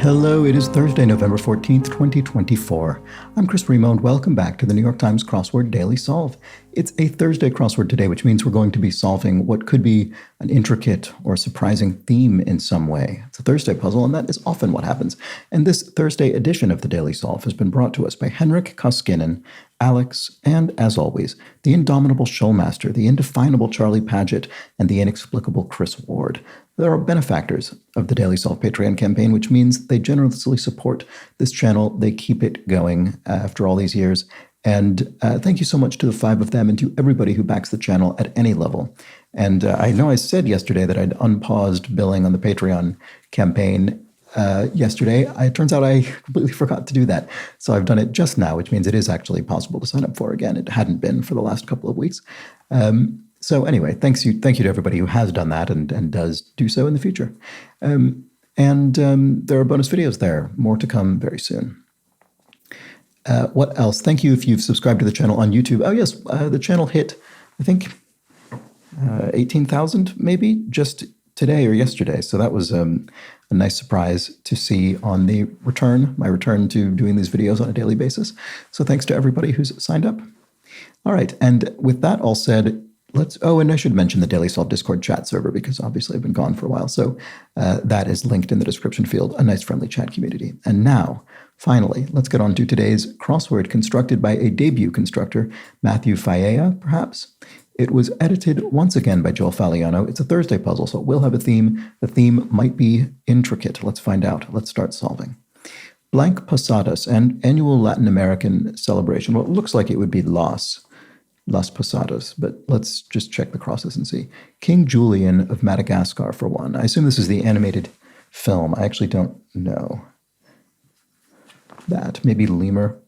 Hello, it is Thursday, November 14th, 2024. I'm Chris Remo, and welcome back to the New York Times Crossword Daily Solve. It's a Thursday crossword today, which means we're going to be solving what could be an intricate or surprising theme in some way. It's a Thursday puzzle, and that is often what happens. And this Thursday edition of the Daily Solve has been brought to us by Henrik Koskinen, Alex, and, as always, the indomitable Showmaster, the indefinable Charlie Paget, and the inexplicable Chris Ward. There are benefactors of the Daily Solve Patreon campaign, which means they generously support this channel. They keep it going after all these years. And thank you so much to the five of them and to everybody who backs the channel at any level. And I know I said yesterday that I'd unpaused billing on the Patreon campaign yesterday. It turns out I completely forgot to do that. So I've done it just now, which means it is actually possible to sign up for again. It hadn't been for the last couple of weeks. So anyway, thank you to everybody who has done that and does do so in the future. And there are bonus videos there, more to come very soon. What else? Thank you if you've subscribed to the channel on YouTube. Oh yes, the channel hit, I think, 18,000 maybe just today or yesterday. So that was a nice surprise to see on the my return to doing these videos on a daily basis. So thanks to everybody who's signed up. All right, and with that all said, and I should mention the Daily Solve Discord chat server, because obviously I've been gone for a while. So that is linked in the description field, a nice friendly chat community. And now, finally, let's get on to today's crossword, constructed by a debut constructor, Matthew Faella, perhaps. It was edited once again by Joel Faliano. It's a Thursday puzzle, so it will have a theme. The theme might be intricate. Let's find out. Let's start solving. Blank Posadas, an annual Latin American celebration. Well, it looks like it would be Las Posadas, but let's just check the crosses and see. King Julian of Madagascar, for one. I assume this is the animated film. I actually don't know that. Maybe Lemur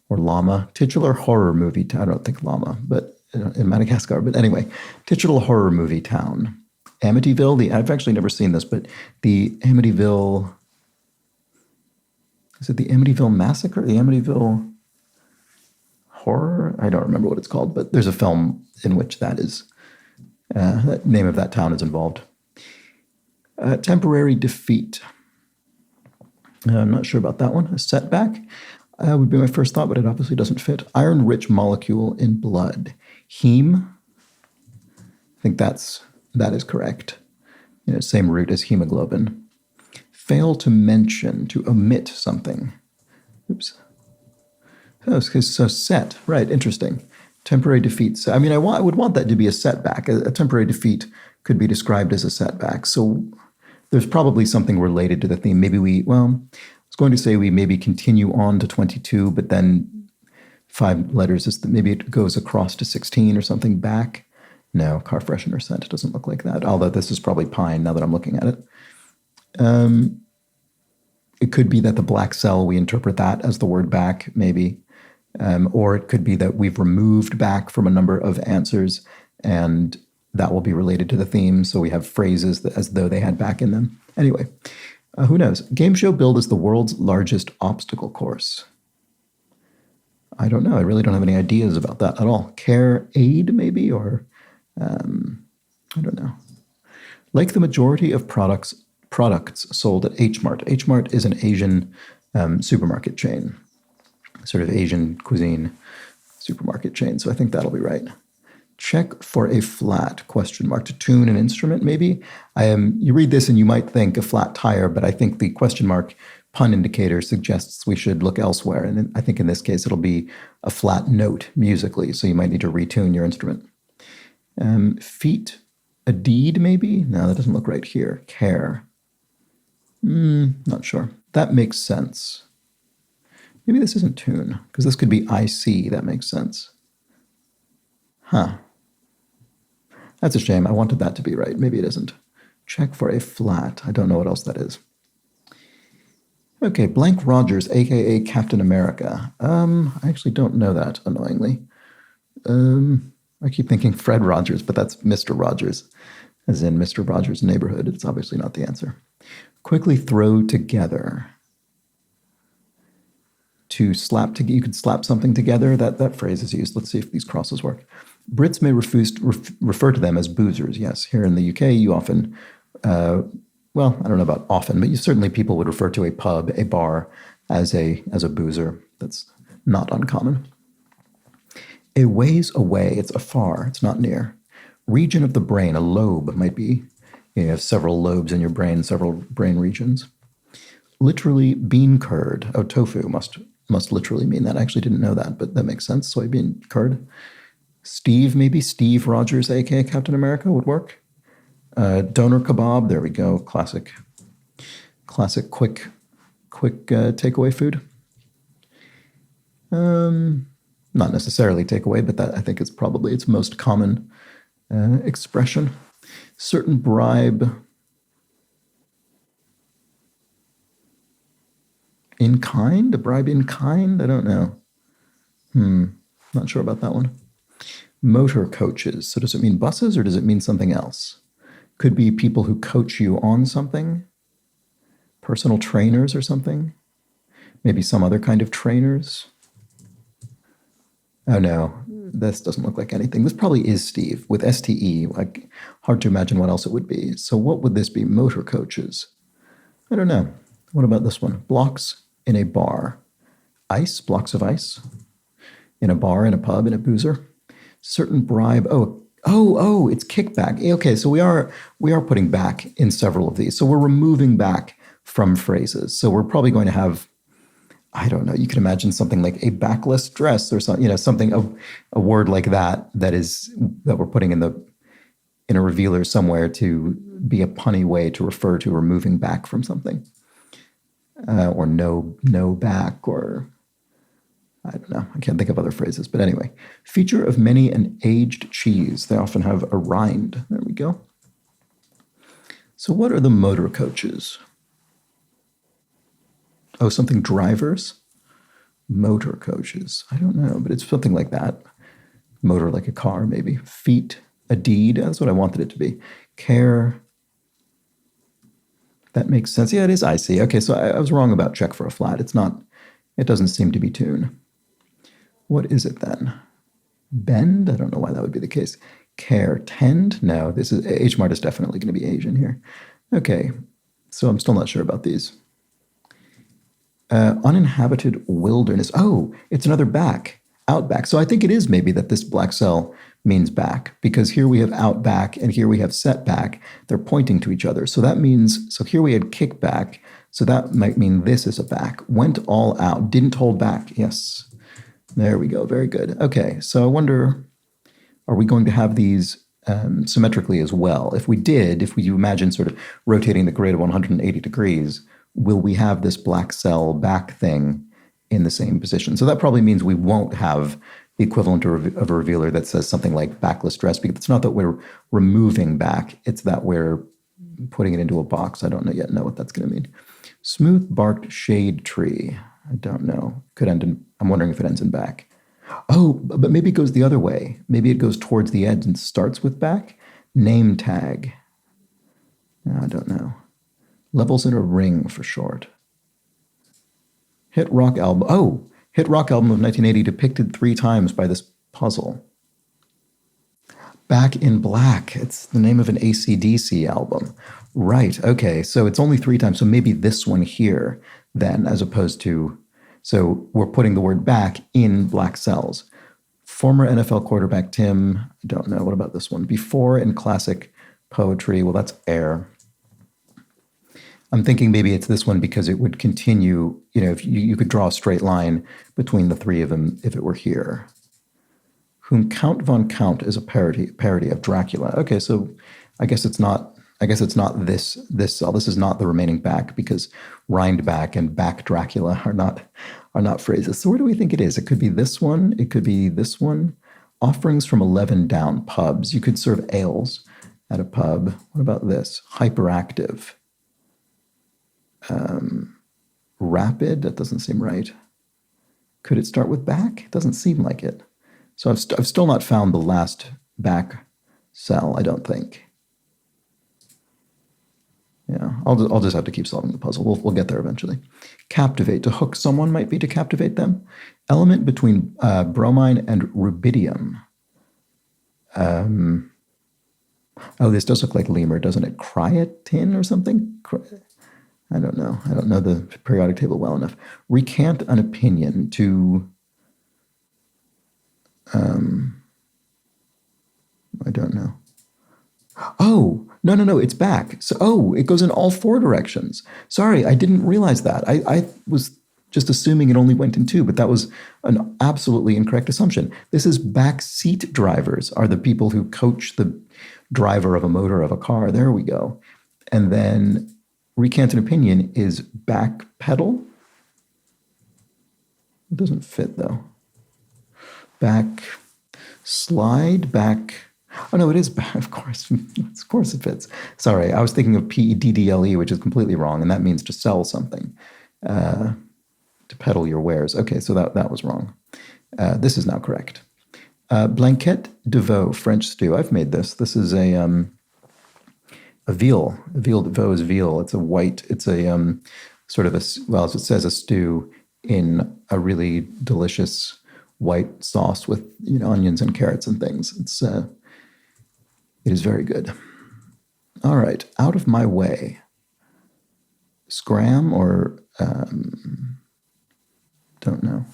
or Llama. Titular horror movie. I don't think Llama, but in Madagascar. But anyway, titular horror movie town. Amityville. I've actually never seen this, but the Amityville. Is it the Amityville Massacre? The Amityville Horror? I don't remember what it's called, but there's a film in which that is, the name of that town is involved. Temporary defeat. I'm not sure about that one. A setback would be my first thought, but it obviously doesn't fit. Iron-rich molecule in blood. Heme. I think that is correct. Same root as hemoglobin. Fail to mention, to omit something. Oops. Oh, so set. Right, interesting. Temporary defeat. So, I mean, I would want that to be a setback. A temporary defeat could be described as a setback. So there's probably something related to the theme. Maybe I was going to say we maybe continue on to 22, but then 5 letters, maybe it goes across to 16 or something back. No, car freshener scent. It doesn't look like that, although this is probably pine now that I'm looking at it. It could be that the black cell, we interpret that as the word back, maybe. Or it could be that we've removed back from a number of answers, and that will be related to the theme. So we have phrases as though they had back in them. Anyway, who knows? Game show billed as the world's largest obstacle course. I don't know. I really don't have any ideas about that at all. Care aid, maybe, or I don't know. Like the majority of products sold at H Mart. H Mart is an Asian supermarket chain. Sort of Asian cuisine supermarket chain. So I think that'll be right. Check for a flat, ? To tune an instrument, maybe. You read this and you might think a flat tire, but I think the question mark pun indicator suggests we should look elsewhere. And I think in this case, it'll be a flat note musically. So you might need to retune your instrument. Feet, a deed, maybe? No, that doesn't look right here. Care. Not sure. That makes sense. Maybe this isn't tune, because this could be IC. That makes sense. Huh. That's a shame. I wanted that to be right. Maybe it isn't. Check for a flat. I don't know what else that is. Okay, Blank Rogers, a.k.a. Captain America. I actually don't know that, annoyingly. I keep thinking Fred Rogers, but that's Mr. Rogers, as in Mr. Rogers' Neighborhood. It's obviously not the answer. Quickly throw together. To slap together, you could slap something together. That phrase is used. Let's see if these crosses work. Brits may refer to them as boozers. Yes, here in the UK, you often well, I don't know about often, but certainly people would refer to a pub, a bar, as a boozer. That's not uncommon. A ways away, it's afar, it's not near. Region of the brain, a lobe might be. You have several lobes in your brain, several brain regions. Literally, bean curd. Oh, tofu must literally mean that. I actually didn't know that, but that makes sense. Soybean curd. Steve, maybe Steve Rogers, aka Captain America, would work. Doner kebab. There we go. Classic, quick takeaway food. Not necessarily takeaway, but that I think is probably its most common expression. Certain bribe. In kind? A bribe in kind? I don't know. Not sure about that one. Motor coaches. So does it mean buses or does it mean something else? Could be people who coach you on something. Personal trainers or something. Maybe some other kind of trainers. Oh no, this doesn't look like anything. This probably is Steve with STE. Like, hard to imagine what else it would be. So what would this be? Motor coaches. I don't know. What about this one? Blocks in a bar. Ice, blocks of ice. In a bar, in a pub, in a boozer. Certain bribe. Oh, it's kickback. Okay, so we are putting back in several of these. So we're removing back from phrases. So we're probably going to have, I don't know, you can imagine something like a backless dress or something, something, a word like that we're putting in a revealer somewhere to be a punny way to refer to removing back from something. Or no back, or I don't know. I can't think of other phrases. But anyway, feature of many an aged cheese. They often have a rind. There we go. So what are the motor coaches? Oh, something drivers? Motor coaches. I don't know, but it's something like that. Motor like a car, maybe. Feet, a deed. That's what I wanted it to be. Care. That makes sense. Yeah, it is icy. Okay, so I was wrong about check for a flat. It's not, it doesn't seem to be tune. What is it then? Bend? I don't know why that would be the case. Care. Tend? No, this is, H-Mart is definitely going to be Asian here. Okay, so I'm still not sure about these. Uninhabited wilderness. Oh, it's another back. Outback. So I think it is maybe that this black cell means back, because here we have outback and here we have setback. They're pointing to each other. So that means, so here we had kickback. So that might mean this is a back. Went all out. Didn't hold back. Yes. There we go. Very good. Okay. So I wonder, are we going to have these symmetrically as well? If we did, if we imagine sort of rotating the grid 180 degrees, will we have this black cell back thing in the same position? So that probably means we won't have the equivalent of a revealer that says something like backless dress, because it's not that we're removing back, it's that we're putting it into a box. I don't yet know what that's going to mean. Smooth barked shade tree. I don't know. Could end in, I'm wondering if it ends in back. Oh, but maybe it goes the other way. Maybe it goes towards the edge and starts with back. Name tag. I don't know. Levels in a ring for short. Hit rock album. Oh, hit rock album of 1980 depicted 3 times by this puzzle. Back in Black. It's the name of an AC/DC album. Right. Okay. So it's only 3 times. So maybe this one here then, as opposed to, so we're putting the word back in black cells. Former NFL quarterback Tim. I don't know. What about this one? Before in classic poetry. Well, that's air. I'm thinking maybe it's this one because it would continue, if you could draw a straight line between the 3 of them if it were here. Whom Count von Count is a parody of Dracula. Okay, so I guess it's not this cell. This is not the remaining back, because rind back and back Dracula are not phrases. So where do we think it is? It could be this one. It could be this one. Offerings from 11 down. Pubs. You could serve ales at a pub. What about this? Hyperactive. Rapid, that doesn't seem right. Could it start with back? It doesn't seem like it. So I've still not found the last back cell, I don't think. Yeah, I'll just have to keep solving the puzzle. We'll get there eventually. Captivate, to hook someone might be to captivate them. Element between bromine and rubidium. Oh, this does look like lemur, doesn't it? Creatine or something? I don't know. I don't know the periodic table well enough. Recant an opinion to... I don't know. Oh, no, it's back. So, it goes in all four directions. Sorry, I didn't realize that. I was just assuming it only went in two, but that was an absolutely incorrect assumption. This is back seat drivers are the people who coach the driver of a motor of a car. There we go. And then recant an opinion is back pedal. It doesn't fit though. Back slide, back... Oh, no, it is back, of course. Of course it fits. Sorry, I was thinking of PEDDLE, which is completely wrong, and that means to sell something, to peddle your wares. Okay, so that was wrong. This is now correct. Blanquette de veau, French stew. I've made this. This is a veal. A veal de veau is veal. It's a sort of as it says, a stew in a really delicious white sauce with onions and carrots and things. It is very good. All right, out of my way. Scram or don't know.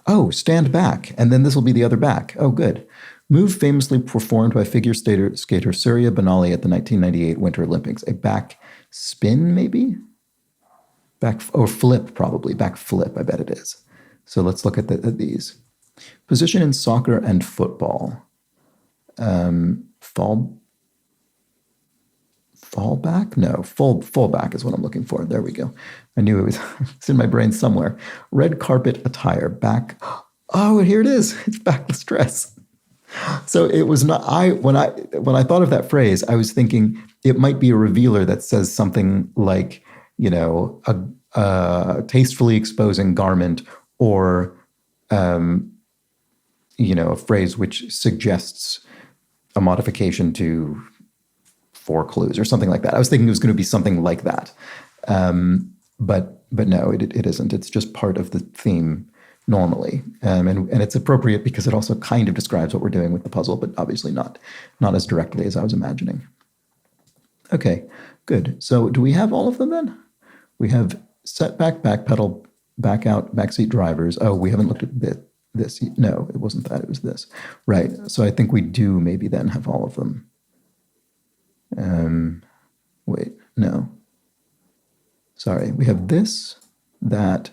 Oh, stand back, and then this will be the other back. Oh, good. Move famously performed by figure skater Surya Banali at the 1998 Winter Olympics. A back spin, maybe? Flip, probably. Back flip, I bet it is. So let's look at these. Position in soccer and football. Fall back? No, full back is what I'm looking for. There we go. I knew it was it's in my brain somewhere. Red carpet attire, back. Oh, here it is. It's backless dress. So it was not, when I thought of that phrase, I was thinking it might be a revealer that says something like, a tastefully exposing garment, or, a phrase which suggests a modification to 4 clues or something like that. I was thinking it was going to be something like that. But no, it isn't. It's just part of the theme normally. And it's appropriate because it also kind of describes what we're doing with the puzzle, but obviously not as directly as I was imagining. Okay, good. So do we have all of them then? We have setback, back pedal, back out, backseat drivers. Oh, we haven't looked at this. No, it wasn't that. It was this. Right. So I think we do maybe then have all of them. Wait, no. Sorry. We have this, that.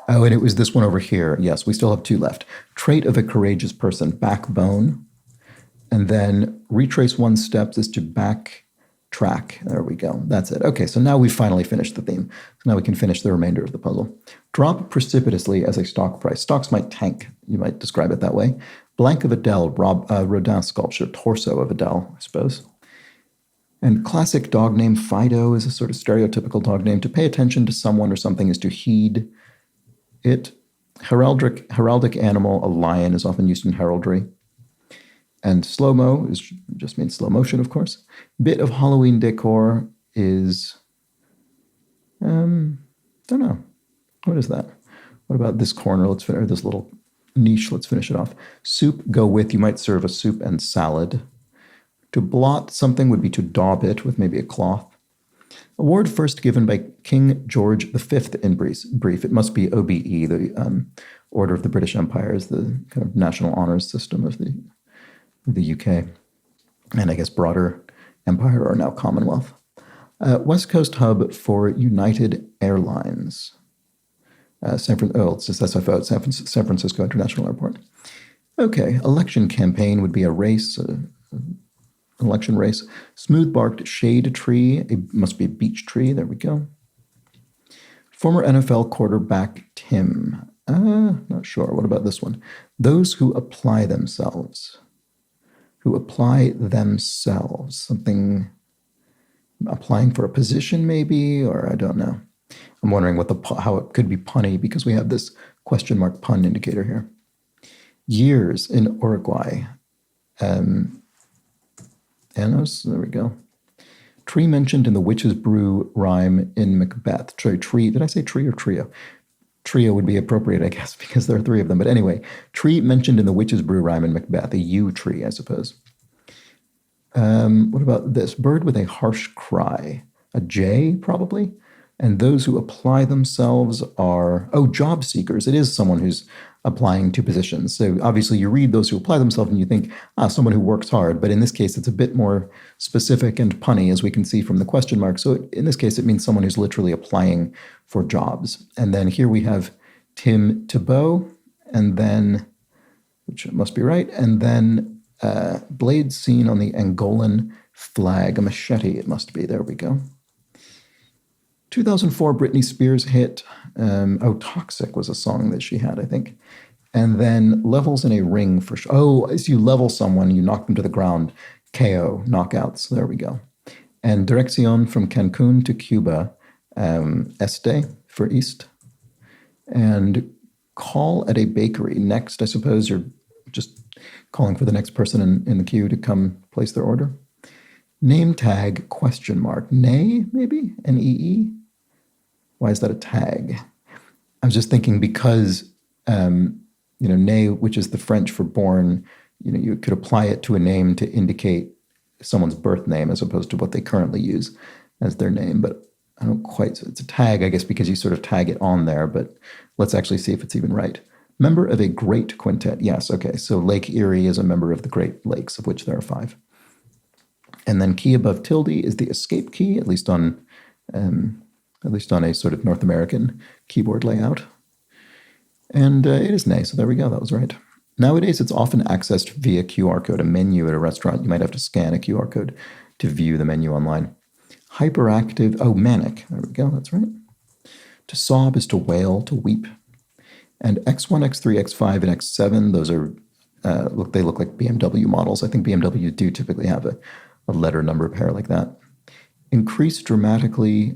Oh, and it was this one over here. Yes, we still have 2 left. Trait of a courageous person, backbone. And then retrace 1 steps is to backtrack. There we go. That's it. Okay, so now we've finally finished the theme. So now we can finish the remainder of the puzzle. Drop precipitously as a stock price. Stocks might tank. You might describe it that way. Blank of Adele, Rodin sculpture. Torso of Adele, I suppose. And classic dog name, Fido, is a sort of stereotypical dog name. To pay attention to someone or something is to heed it. Heraldic animal, a lion, is often used in heraldry. And slow-mo just means slow motion, of course. Bit of Halloween decor is, don't know. What is that? What about this corner? Or this little niche. Let's finish it off. Soup, go with. You might serve a soup and salad. To blot something would be to daub it with maybe a cloth. Award first given by King George V in brief. It must be OBE, the Order of the British Empire, is the kind of national honors system of the UK, and I guess broader empire, or now Commonwealth. West Coast hub for United Airlines. San Francisco International Airport. Okay, election campaign would be a race, an election race. Smooth-barked shade tree, it must be a beech tree, there we go. Former NFL quarterback Tim. Not sure, what about this one? Those who apply themselves. Something, applying for a position maybe, or I don't know. I'm wondering how it could be punny, because we have this question mark pun indicator here. Years in Uruguay. Anos, there we go. Tree mentioned in the Witch's Brew rhyme in Macbeth. Tree, did I say tree or trio? Trio would be appropriate, I guess, because there are 3 of them. But anyway, tree mentioned in the Witch's Brew rhyme in Macbeth. A yew tree, I suppose. What about this? Bird with a harsh cry. A jay, probably. And those who apply themselves are, job seekers. It is someone who's applying to positions. So obviously you read those who apply themselves and you think, someone who works hard. But in this case, it's a bit more specific and punny, as we can see from the question mark. So in this case, it means someone who's literally applying for jobs. And then here we have Tim Tebow, and then, which must be right, and then blade seen on the Angolan flag, a machete it must be. There we go. 2004 Britney Spears hit, Toxic was a song that she had, I think. And then levels in a ring for as you level someone, you knock them to the ground, KO, knockouts, there we go. And Dirección from Cancun to Cuba, Este for East. And call at a bakery. Next, I suppose you're just calling for the next person in the queue to come place their order. Name tag, question mark. Nay, maybe? N-E-E? Why is that a tag? I was just thinking because, nay, which is the French for born, you could apply it to a name to indicate someone's birth name as opposed to what they currently use as their name. But I don't quite, it's a tag, I guess, because you sort of tag it on there, but let's actually see if it's even right. Member of a great quintet. Yes, okay. So Lake Erie is a member of the Great Lakes, of which there are 5. And then key above tilde is the escape key, at least on a sort of North American keyboard layout. And it is nay, so there we go, that was right. Nowadays, it's often accessed via QR code. A menu at a restaurant, you might have to scan a QR code to view the menu online. Hyperactive, manic, there we go, that's right. To sob is to wail, to weep. And X1, X3, X5, and X7, those are, they look like BMW models. I think BMW do typically have a letter number pair like that. Increase dramatically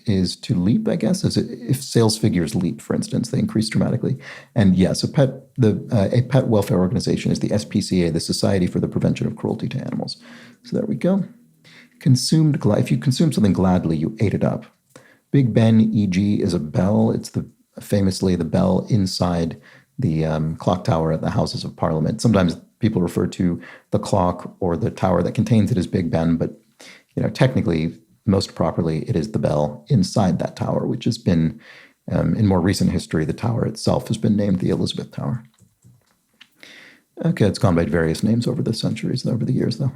is to leap, I guess. If sales figures leap, for instance, they increase dramatically. And yes, a pet welfare organization is the SPCA, the Society for the Prevention of Cruelty to Animals. So there we go. Consumed, if you consume something gladly, you ate it up. Big Ben, e.g., is a bell. It's famously the bell inside the clock tower at the Houses of Parliament. Sometimes people refer to the clock or the tower that contains it as Big Ben, but technically, most properly, it is the bell inside that tower, which has been, in more recent history, the tower itself has been named the Elizabeth Tower. Okay, it's gone by various names over the centuries, over the years, though.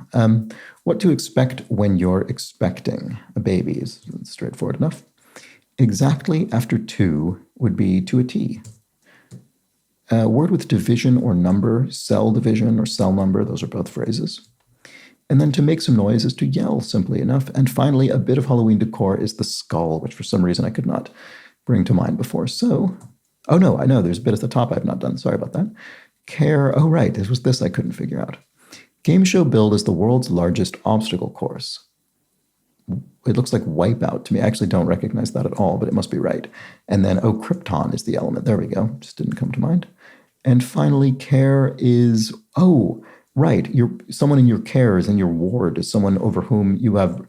What to expect when you're expecting a baby is straightforward enough. Exactly after 2 would be to a T. A word with division or number, cell division or cell number, those are both phrases. And then to make some noise is to yell, simply enough. And finally, a bit of Halloween decor is the skull, which for some reason I could not bring to mind before. So, I know, there's a bit at the top I've not done. Sorry about that. Care, right, this was this I couldn't figure out. Game show build is the world's largest obstacle course. It looks like Wipeout to me. I actually don't recognize that at all, but it must be right. And then, Krypton is the element. There we go. Just didn't come to mind. And finally, care is, right. Someone in your care is in your ward is someone over whom you have,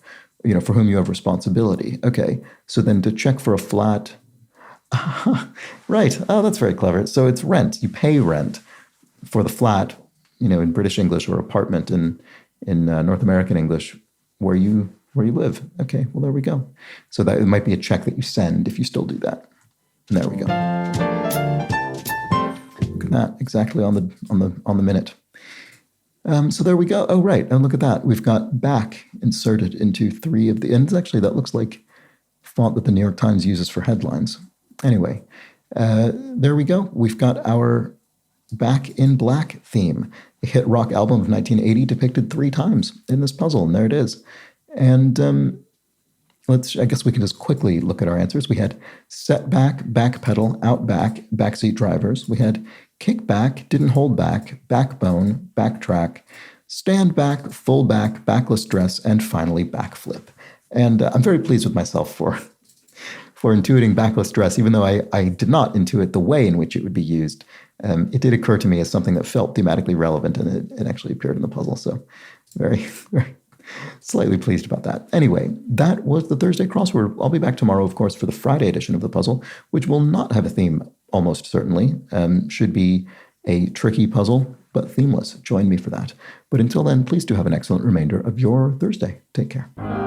for whom you have responsibility. Okay. So then to check for a flat, right. Oh, that's very clever. So it's rent. You pay rent for the flat, in British English, or apartment in North American English where you live. Okay. Well, there we go. So that it might be a check that you send if you still do that. And there we go. Look at that. Exactly on the minute. So there we go. Oh, right. And look at that. We've got back inserted into 3 of the, and actually that looks like font that the New York Times uses for headlines. Anyway, there we go. We've got our Back in Black theme, a hit rock album of 1980 depicted 3 times in this puzzle. And there it is. And I guess we can just quickly look at our answers. We had setback, back pedal, out back, backseat drivers. We had kick back, didn't hold back, backbone, backtrack, stand back, full back, backless dress, and finally backflip. And I'm very pleased with myself for intuiting backless dress, even though I did not intuit the way in which it would be used. It did occur to me as something that felt thematically relevant, and it actually appeared in the puzzle. So very, very slightly pleased about that. Anyway, that was the Thursday crossword. I'll be back tomorrow, of course, for the Friday edition of the puzzle, which will not have a theme, almost certainly. Should be a tricky puzzle, but themeless. Join me for that. But until then, please do have an excellent remainder of your Thursday. Take care.